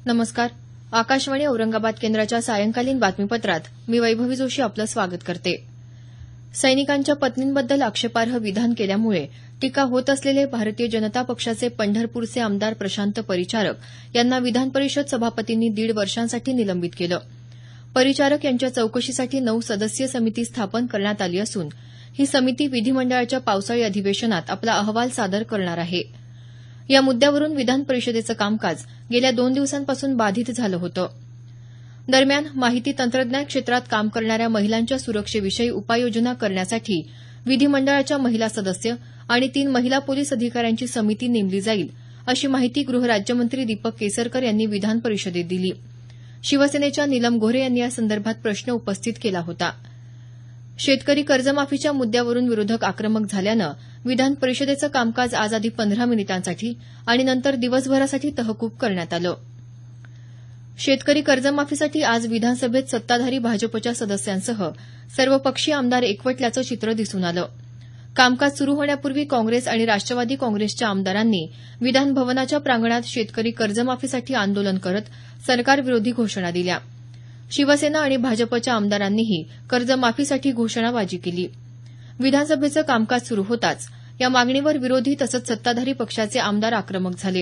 नमस्कार. आकाशवाणी औरंगाबाद केंद्राच्या सायंकालीन बातमीपत्रात मी वैभवी जोशी आपलं स्वागत करते. सैनिकांच्या पत्नींबद्दल आक्षेपार्ह विधान केल्यामुळे टीका होत असलेले भारतीय जनता पक्षाचे पंढरपूरचे आमदार प्रशांत परिचारक यांना विधान परिषद सभापतींनी 1.5 वर्षांसाठी निलंबित केलं. परिचारक यांच्या चौकशीसाठी 9 सदस्यीय समिती स्थापन करण्यात आली असून ही समिती विधिमंडळाच्या पावसाळी अधिवेशनात आपला अहवाल सादर करणार आहे. या मुद्द्यावरून विधान परिषदेचं कामकाज गेल्या 2 दिवसांपासून बाधित झालं होतं. दरम्यान माहिती तंत्रज्ञान क्षेत्रात काम करणाऱ्या महिलांच्या सुरक्षेविषयी उपाययोजना करण्यासाठी विधिमंडळाच्या महिला सदस्य आणि 3 महिला पोलीस अधिकाऱ्यांची समिती नेमली जाईल, अशी माहिती गृहराज्यमंत्री दीपक केसरकर यांनी विधान परिषदेत दिली. शिवसेनेच्या नीलम गोऱ्हे यांनी यासंदर्भात प्रश्न उपस्थित केला होता. शेतकरी कर्जमाफीच्या मुद्द्यावरून विरोधक आक्रमक झाल्यानं विधान परिषदेचं कामकाज आज आधी 15 मिनिटांसाठी आणि नंतर दिवसभरासाठी तहकूब करण्यात आलं. शेतकरी कर्जमाफीसाठी आज विधानसभेत सत्ताधारी भाजपच्या सदस्यांसह सर्वपक्षीय आमदार एकवटल्याचं चित्र दिसून आलं. कामकाज सुरू होण्यापूर्वी काँग्रेस आणि राष्ट्रवादी काँग्रेसच्या आमदारांनी विधान भवनाच्या प्रांगणात शेतकरी कर्जमाफीसाठी आंदोलन करत सरकारविरोधी घोषणा दिल्या. शिवसेना आणि भाजपच्या आमदारांनीही कर्जमाफीसाठी घोषणाबाजी केली. विधानसभेचं कामकाज सुरू होताच या मागणीवर विरोधी तसंच सत्ताधारी पक्षाचे आमदार आक्रमक झाले.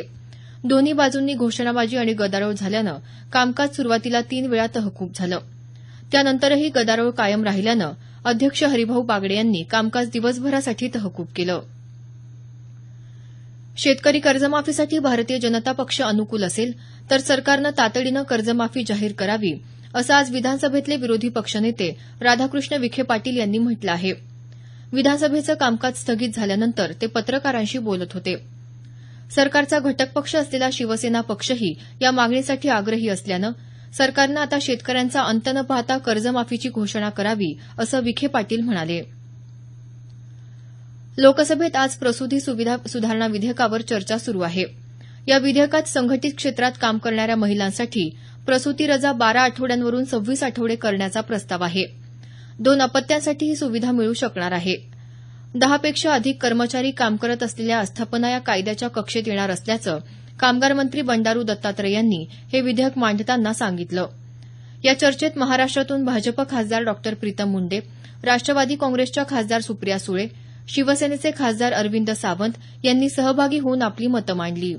दोन्ही बाजूंनी घोषणाबाजी आणि गदारोळ झाल्यानं कामकाज सुरुवातीला 3 वेळा तहकूब झालं. त्यानंतरही गदारोळ कायम राहिल्यानं अध्यक्ष हरिभाऊ बागडे यांनी कामकाज दिवसभरासाठी तहकूब केलं. शेतकरी कर्जमाफीसाठी भारतीय जनता पक्ष अनुकूल असेल तर सरकारनं तातडीनं कर्जमाफी जाहीर करावी, असं आज विधानसभेतले विरोधी पक्षनेते राधाकृष्ण विखे पाटील यांनी म्हटलं आहे. विधानसभेचं कामकाज स्थगित झाल्यानंतर ते पत्रकारांशी बोलत होते. सरकारचा घटक पक्ष असलेला शिवसेना पक्षही या मागणीसाठी आग्रही असल्यानं सरकारनं आता शेतकऱ्यांचा अंत न पाहता कर्जमाफीची घोषणा करावी, असं विखे पाटील म्हणाले. लोकसभेत आज प्रसूती सुविधा सुधारणा विधेयकावर चर्चा सुरू आहे. या विधेयकात संघटित क्षेत्रात काम करणाऱ्या महिलांसाठी प्रसूती रजा 12 आठवड्यांवरून 26 आठवडे करण्याचा प्रस्ताव आहे. 2 अपत्यांसाठी ही सुविधा मिळू शकणार आहे. 10 पेक्षा अधिक कर्मचारी काम करत असलेल्या आस्थापना या कायद्याच्या कक्षेत येणार असल्याचं कामगार मंत्री बंडारू दत्तात्रय यांनी हे विधेयक मांडताना सांगितलं. या चर्चेत महाराष्ट्रातून भाजप खासदार डॉ प्रीतम मुंडे, राष्ट्रवादी काँग्रेसच्या खासदार सुप्रिया सुळे, शिवसेनेचे खासदार अरविंद सावंत यांनी सहभागी होऊन आपली मतं मांडली.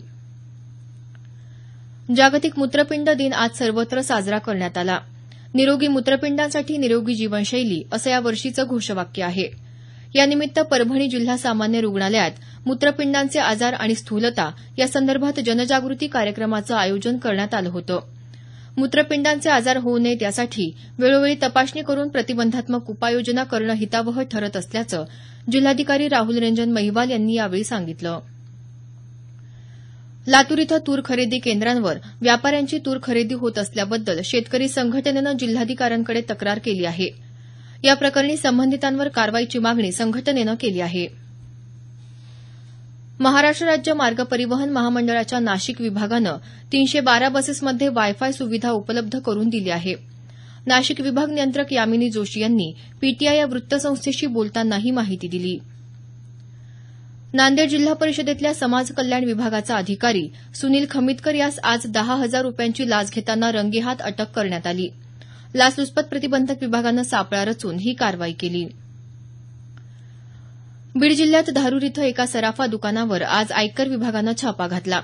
जागतिक मूत्रपिंड दिन आज सर्वत्र साजरा करण्यात आला. निरोगी मूत्रपिंडांसाठी निरोगी जीवनशैली असं या वर्षीचं घोषवाक्य आहे. यानिमित्त परभणी जिल्हा सामान्य रुग्णालयात मूत्रपिंडांचे आजार आणि स्थूलता यासंदर्भात जनजागृती कार्यक्रमाचं आयोजन करण्यात आलं होतं. मूत्रपिंडांचे आजार होऊ नयेत यासाठी वेळोवेळी तपासणी करून प्रतिबंधात्मक उपाययोजना करणं हितावह ठरत असल्याचं जिल्हाधिकारी राहुल रंजन महिवाल यांनी यावेळी सांगितलं. लातूर इथं तूर खरेदी केंद्रांवर व्यापाऱ्यांची तूर खरेदी होत असल्याबद्दल शेतकरी संघटनेनं जिल्हाधिकाऱ्यांकडे तक्रार केली आहे. या प्रकरणी संबंधितांवर कारवाईची मागणी संघटनेनं केली आहे. महाराष्ट्र राज्य मार्ग परिवहन महामंडळाच्या नाशिक विभागानं 312 बसेसमध्ये वायफाय सुविधा उपलब्ध करून दिली आहे. नाशिक विभाग नियंत्रक यामिनी जोशी यांनी पीटीआय या वृत्तसंस्थेशी बोलताना ही माहिती दिली. नांदेड जिल्हा परिषदेतल्या समाज कल्याण विभागाचा अधिकारी सुनील खमितकर यास आज 10,000 रुपयांची लाच घेताना रंगेहात अटक करण्यात आली. लाचलुचपत प्रतिबंधक विभागानं सापळा रचून ही कारवाई केली. बीड जिल्ह्यात धारूर इथं एका सराफा दुकानावर आज आयकर विभागानं छापा घातला.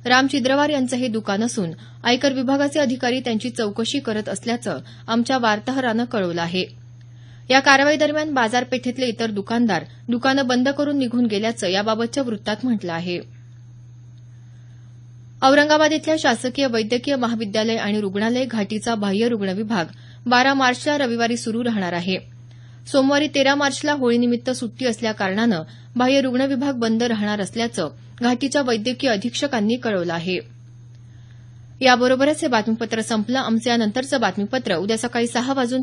राम चिद्रवार यांचं हे दुकान असून आयकर विभागाचे अधिकारी त्यांची चौकशी करत असल्याचं आमच्या वार्ताहरानं कळवलं आहे. या कारवाईदरम्यान बाजारपेठेतले इतर दुकानदार दुकानं बंद करून निघून गेल्याचं याबाबतच्या वृत्तात म्हटलं आहे. औरंगाबाद इथल्या शासकीय वैद्यकीय महाविद्यालय आणि रुग्णालय घाटीचा बाह्य रुग्ण विभाग 12 मार्चला रविवारी सुरू राहणार आहे. सोमवारी 13 मार्चला होळीनिमित्त सुट्टी असल्याकारणानं बाह्य रुग्ण विभाग बंद राहणार असल्याचं घाटीच्या वैद्यकीय अधीक्षकांनी कळवलं आहे. याबरोबरच हे बातमीपत्र संपलं. आमचं यानंतरचं बातमीपत्र उद्या सकाळी 6:50 वाजून